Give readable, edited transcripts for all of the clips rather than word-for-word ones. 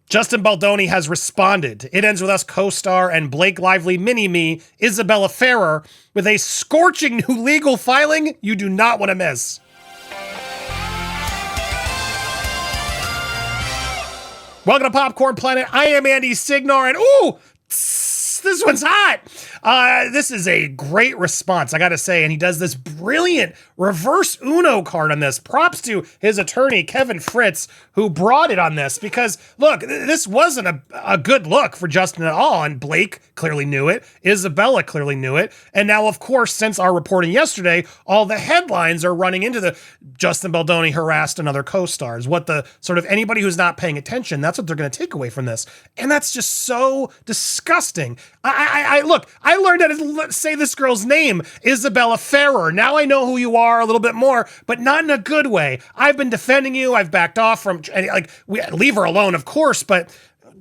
Justin Baldoni has responded. It ends with us co-star and Blake Lively mini-me, Isabela Ferrer, with a scorching new legal filing you do not want to miss. Welcome to Popcorn Planet. I am Andy Signore, and ooh, this one's hot. This is a great response, I gotta say, and he does this brilliant reverse Uno card on this. Props to his attorney, Kevin Fritz, who brought it on this, because, look, this wasn't a good look for Justin at all, and Blake clearly knew it, Isabela clearly knew it, and now, of course, since our reporting yesterday, all the headlines are running into the Justin Baldoni harassed another co-stars. What the sort of anybody who's not paying attention, that's what they're gonna take away from this, and that's just so disgusting. I look, I learned how to say this girl's name, Isabela Ferrer. Now I know who you are a little bit more, but not in a good way. I've been defending you. I've backed off from, leave her alone, of course, but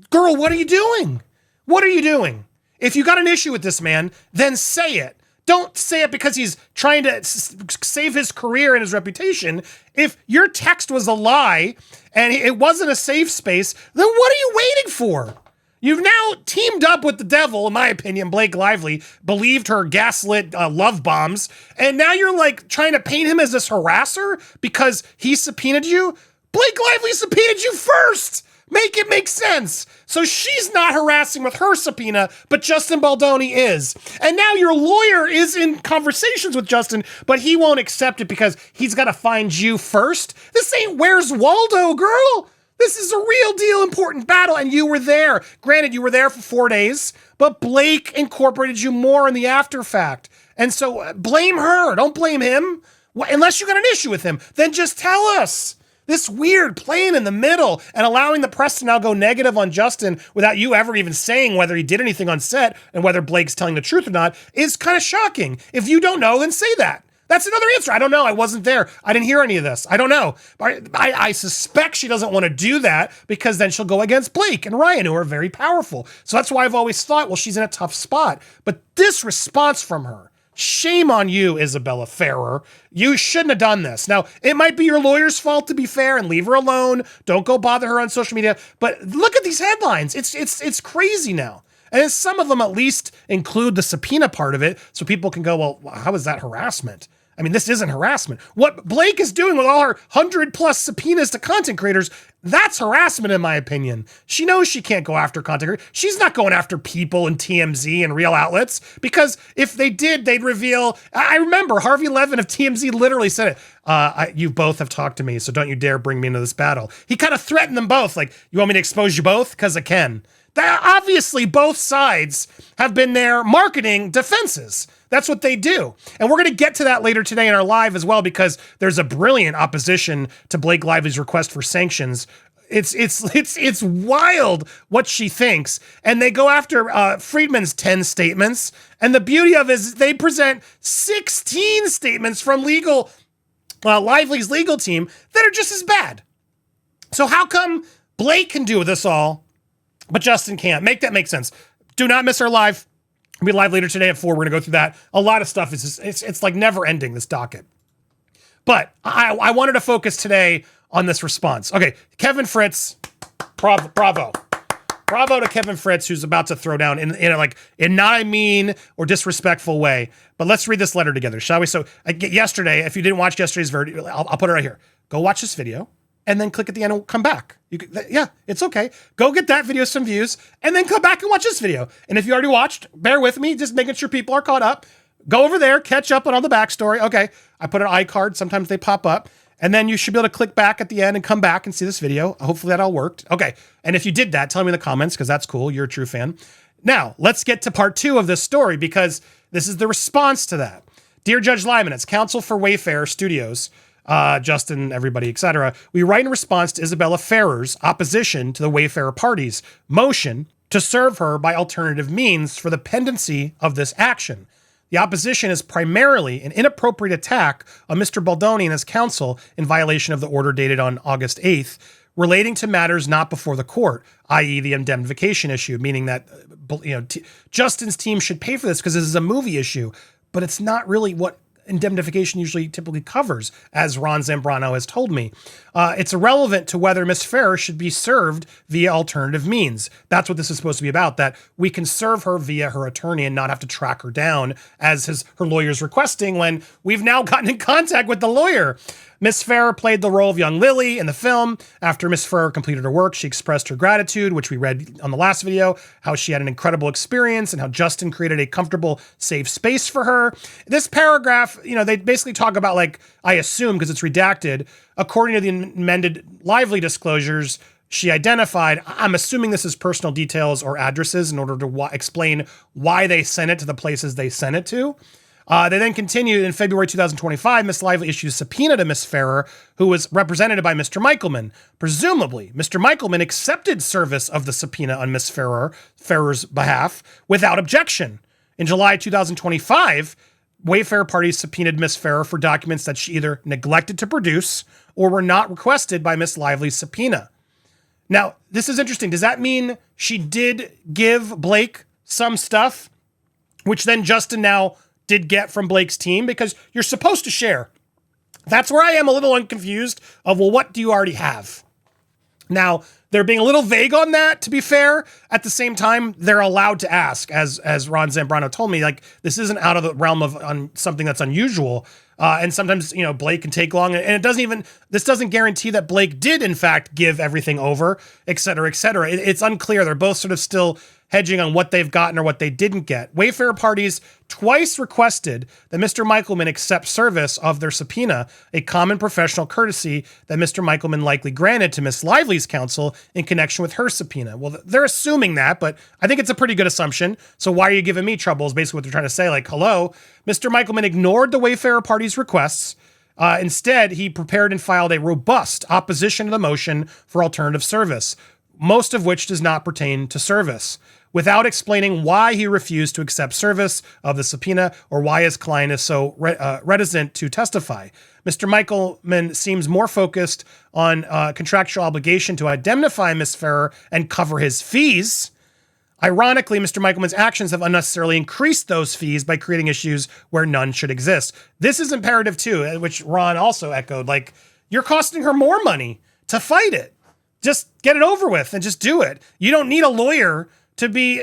girl, what are you doing? What are you doing? If you got an issue with this man, then say it. Don't say it because he's trying to save his career and his reputation. If your text was a lie and it wasn't a safe space, then what are you waiting for? You've now teamed up with the devil, in my opinion. Blake Lively believed her gaslit love bombs, and now you're like trying to paint him as this harasser because he subpoenaed you. Blake Lively subpoenaed you first. Make it make sense. So she's not harassing with her subpoena, but Justin Baldoni is. And now your lawyer is in conversations with Justin, but he won't accept it because he's got to find you first. This ain't Where's Waldo, girl. This is a real deal important battle, and you were there. Granted, you were there for 4 days, but Blake incorporated you more in the after fact. And so blame her. Don't blame him. Unless you got an issue with him, then just tell us. This weird playing in the middle and allowing the press to now go negative on Justin without you ever even saying whether he did anything on set and whether Blake's telling the truth or not is kind of shocking. If you don't know, then say that. That's another answer. I don't know. I wasn't there. I didn't hear any of this. I don't know. I suspect she doesn't want to do that because then she'll go against Blake and Ryan, who are very powerful. So that's why I've always thought, well, she's in a tough spot. But this response from her, shame on you, Isabela Ferrer. You shouldn't have done this. Now, it might be your lawyer's fault, to be fair, and leave her alone. Don't go bother her on social media. But look at these headlines. It's crazy now. And some of them at least include the subpoena part of it so people can go, well, how is that harassment? I mean, this isn't harassment. What Blake is doing with all her 100+ subpoenas to content creators, that's harassment in my opinion. She knows she can't go after content creators. She's not going after people in TMZ and real outlets because if they did, they'd reveal. I remember Harvey Levin of TMZ literally said it. You both have talked to me, so don't you dare bring me into this battle. He kind of threatened them both. Like, you want me to expose you both? Because I can. Obviously, both sides have been there marketing defenses. That's what they do. And we're going to get to that later today in our live as well, because there's a brilliant opposition to Blake Lively's request for sanctions. It's wild what she thinks. And they go after Friedman's 10 statements. And the beauty of it is they present 16 statements from Lively's legal team that are just as bad. So how come Blake can do this all, but Justin can't? Make that make sense. Do not miss our live. We'll be live later today at 4. We're going to go through that. A lot of stuff is just, it's like never ending, this docket. But I wanted to focus today on this response. Okay, Kevin Fritz, bravo. Bravo to Kevin Fritz, who's about to throw down in not a mean or disrespectful way. But let's read this letter together, shall we? So yesterday, if you didn't watch yesterday's video, I'll put it right here. Go watch this video and then click at the end and come back. It's okay. Go get that video some views and then come back and watch this video. And if you already watched, bear with me, just making sure people are caught up. Go over there, catch up on all the backstory. Okay, I put an iCard. Sometimes they pop up. And then you should be able to click back at the end and come back and see this video. Hopefully that all worked. Okay, and if you did that, tell me in the comments because that's cool. You're a true fan. Now, let's get to part 2 of this story because this is the response to that. Dear Judge Lyman, it's Counsel for Wayfair Studios, Justin, everybody, etc. We write in response to Isabela Ferrer's opposition to the Wayfair party's motion to serve her by alternative means for the pendency of this action. The opposition is primarily an inappropriate attack on Mr. Baldoni and his counsel in violation of the order dated on August 8th, relating to matters not before the court, i.e. the indemnification issue, meaning that Justin's team should pay for this because this is a movie issue, but it's not really what indemnification usually typically covers, as Ron Zambrano has told me. It's irrelevant to whether Ms. Ferrer should be served via alternative means. That's what this is supposed to be about, that we can serve her via her attorney and not have to track her down as her lawyer's requesting when we've now gotten in contact with the lawyer. Miss Ferrer played the role of young Lily in the film. After Miss Ferrer completed her work, she expressed her gratitude, which we read on the last video, how she had an incredible experience and how Justin created a comfortable, safe space for her. This paragraph, they basically talk about, like, I assume because it's redacted, according to the amended Lively disclosures, she identified, I'm assuming this is personal details or addresses in order to explain why they sent it to the places they sent it to. They then continued in February 2025. Miss Lively issued a subpoena to Miss Ferrer, who was represented by Mr. Michelman. Presumably, Mr. Michelman accepted service of the subpoena on Miss Ferrer's behalf without objection. In July 2025, Wayfair parties subpoenaed Miss Ferrer for documents that she either neglected to produce or were not requested by Miss Lively's subpoena. Now, this is interesting. Does that mean she did give Blake some stuff, which then Justin now did get from Blake's team? Because you're supposed to share. That's where I am a little unconfused of, well, what do you already have? Now, they're being a little vague on that, to be fair. At the same time, they're allowed to ask, as Ron Zambrano told me, like, this isn't out of the realm of something that's unusual. And sometimes, Blake can take long, and this doesn't guarantee that Blake did, in fact, give everything over, et cetera, et cetera. It's unclear. They're both sort of still hedging on what they've gotten or what they didn't get. Wayfair parties twice requested that Mr. Michelman accept service of their subpoena, a common professional courtesy that Mr. Michelman likely granted to Miss Lively's counsel in connection with her subpoena. Well, they're assuming that, but I think it's a pretty good assumption. So why are you giving me trouble is basically what they're trying to say. Like, hello, Mr. Michelman ignored the Wayfair parties' requests. Instead, he prepared and filed a robust opposition to the motion for alternative service, most of which does not pertain to service, without explaining why he refused to accept service of the subpoena or why his client is so reticent to testify. Mr. Michelman seems more focused on contractual obligation to indemnify Miss Ferrer and cover his fees. Ironically, Mr. Michelman's actions have unnecessarily increased those fees by creating issues where none should exist. This is imperative too, which Ron also echoed. Like, you're costing her more money to fight it. Just get it over with and just do it. You don't need a lawyer to be,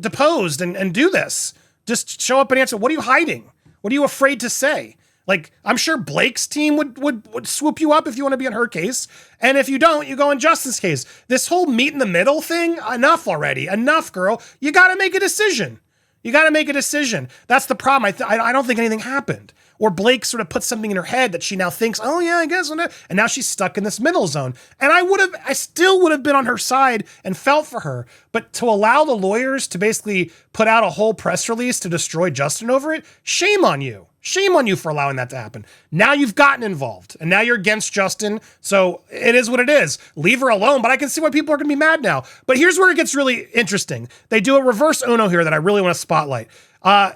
deposed and do this. Just show up and answer. What are you hiding? What are you afraid to say? Like, I'm sure Blake's team would swoop you up if you want to be on her case. And if you don't, you go in Justin's case. This whole meet in the middle thing, enough already. Enough, girl. You got to make a decision. That's the problem. I don't think anything happened. Or Blake sort of put something in her head that she now thinks, oh yeah, I guess. And now she's stuck in this middle zone. And I still would have been on her side and felt for her. But to allow the lawyers to basically put out a whole press release to destroy Justin over it, shame on you. Shame on you for allowing that to happen. Now you've gotten involved and now you're against Justin. So it is what it is. Leave her alone. But I can see why people are going to be mad now. But here's where it gets really interesting. They do a reverse Uno here that I really want to spotlight. Now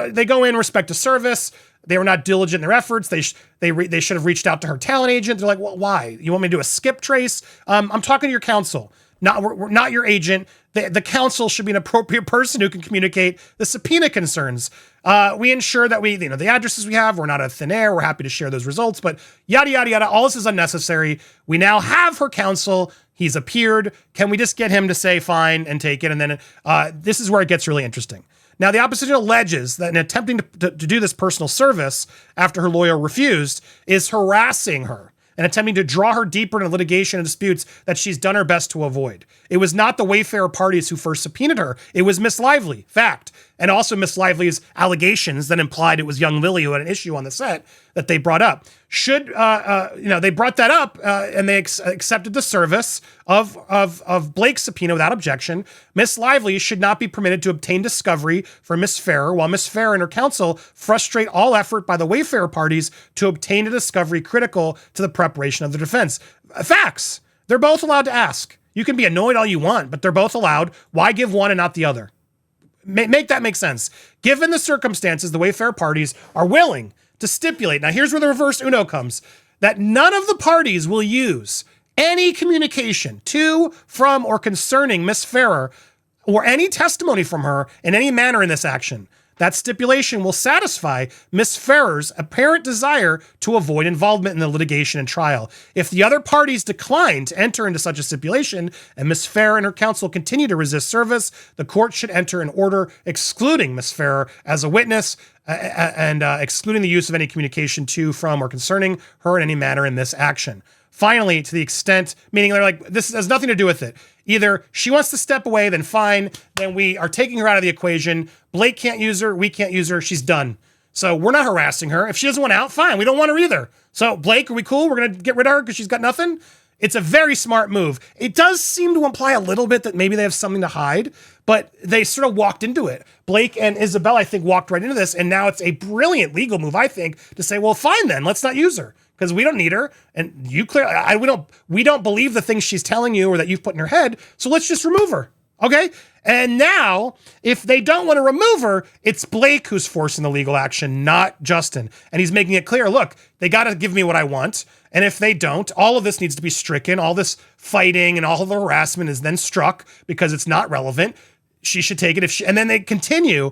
they go in respect to service. They were not diligent in their efforts. They should have reached out to her talent agent. They're like, well, why? You want me to do a skip trace? I'm talking to your counsel, not your agent. The counsel should be an appropriate person who can communicate the subpoena concerns. We ensure that the addresses we have, we're not out of thin air. We're happy to share those results, but yada, yada, yada. All this is unnecessary. We now have her counsel. He's appeared. Can we just get him to say fine and take it? And then this is where it gets really interesting. Now, the opposition alleges that in attempting to do this personal service after her lawyer refused is harassing her and attempting to draw her deeper into litigation and disputes that she's done her best to avoid. It was not the Wayfair parties who first subpoenaed her. It was Miss Lively, fact. And also Miss Lively's allegations that implied it was young Lily who had an issue on the set that they brought up. They brought that up and they accepted the service of Blake's subpoena without objection. Miss Lively should not be permitted to obtain discovery from Miss Ferrer, while Miss Ferrer and her counsel frustrate all effort by the Wayfair parties to obtain a discovery critical to the preparation of the defense. Facts. They're both allowed to ask. You can be annoyed all you want, but they're both allowed. Why give one and not the other? Make that make sense. Given the circumstances, the Wayfair parties are willing to stipulate. Now, here's where the reverse Uno comes, that none of the parties will use any communication to, from, or concerning Miss Ferrer or any testimony from her in any manner in this action. that stipulation will satisfy Ms. Ferrer's apparent desire to avoid involvement in the litigation and trial. If the other parties decline to enter into such a stipulation and Ms. Ferrer and her counsel continue to resist service, the court should enter an order excluding Ms. Ferrer as a witness and excluding the use of any communication to, from, or concerning her in any manner in this action. Finally, to the extent, meaning they're like, this has nothing to do with it. Either she wants to step away, then fine, then we are taking her out of the equation. Blake can't use her, we can't use her, she's done. So we're not harassing her. If she doesn't want out, fine, we don't want her either. So Blake, are we cool? We're gonna get rid of her because she's got nothing? It's a very smart move. It does seem to imply a little bit that maybe they have something to hide, but they sort of walked into it. Blake and Isabella, I think, walked right into this, and now it's a brilliant legal move, I think, to say, well, fine then, let's not use her, because we don't need her, and you clearly, we don't believe the things she's telling you or that you've put in her head, so let's just remove her, okay? And now, if they don't want to remove her, it's Blake who's forcing the legal action, not Justin. And he's making it clear, look, they got to give me what I want. And if they don't, all of this needs to be stricken. All this fighting and all of the harassment is then struck because it's not relevant. She should take it and then they continue,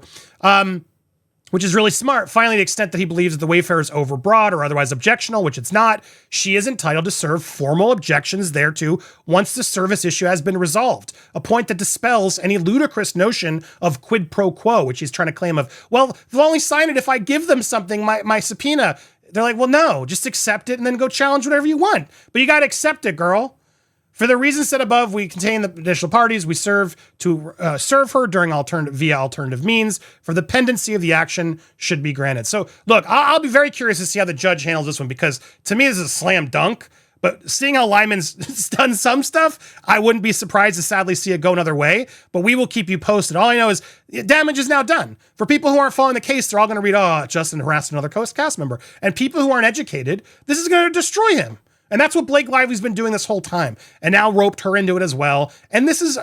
which is really smart. Finally, to the extent that he believes that the Wayfair is overbroad or otherwise objectionable, which it's not, she is entitled to serve formal objections thereto once the service issue has been resolved. A point that dispels any ludicrous notion of quid pro quo, which he's trying to claim of, well, they'll only sign it if I give them something, my subpoena. They're like, well, no, just accept it and then go challenge whatever you want. But you got to accept it, girl. For the reasons said above, we contain the additional parties. We serve to serve her during via alternative means. For the pendency of the action should be granted. So look, I'll be very curious to see how the judge handles this one, because to me, this is a slam dunk. But seeing how Lyman's done some stuff, I wouldn't be surprised to sadly see it go another way. But we will keep you posted. All I know is damage is now done. For people who aren't following the case, they're all going to read, oh, Justin harassed another cast member. And people who aren't educated, this is going to destroy him. And that's what Blake Lively's been doing this whole time, and now roped her into it as well. And this is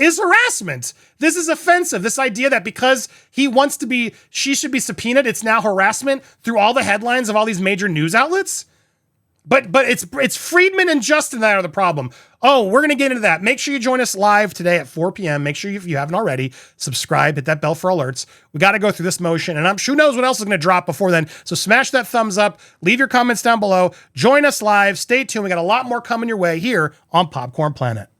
harassment. This is offensive. This idea that because she should be subpoenaed, it's now harassment through all the headlines of all these major news outlets. But it's Friedman and Justin that are the problem. Oh, we're going to get into that. Make sure you join us live today at 4 p.m. Make sure if you haven't already, subscribe, hit that bell for alerts. We got to go through this motion, and who knows what else is going to drop before then. So smash that thumbs up, leave your comments down below, join us live, stay tuned. We got a lot more coming your way here on Popcorn Planet.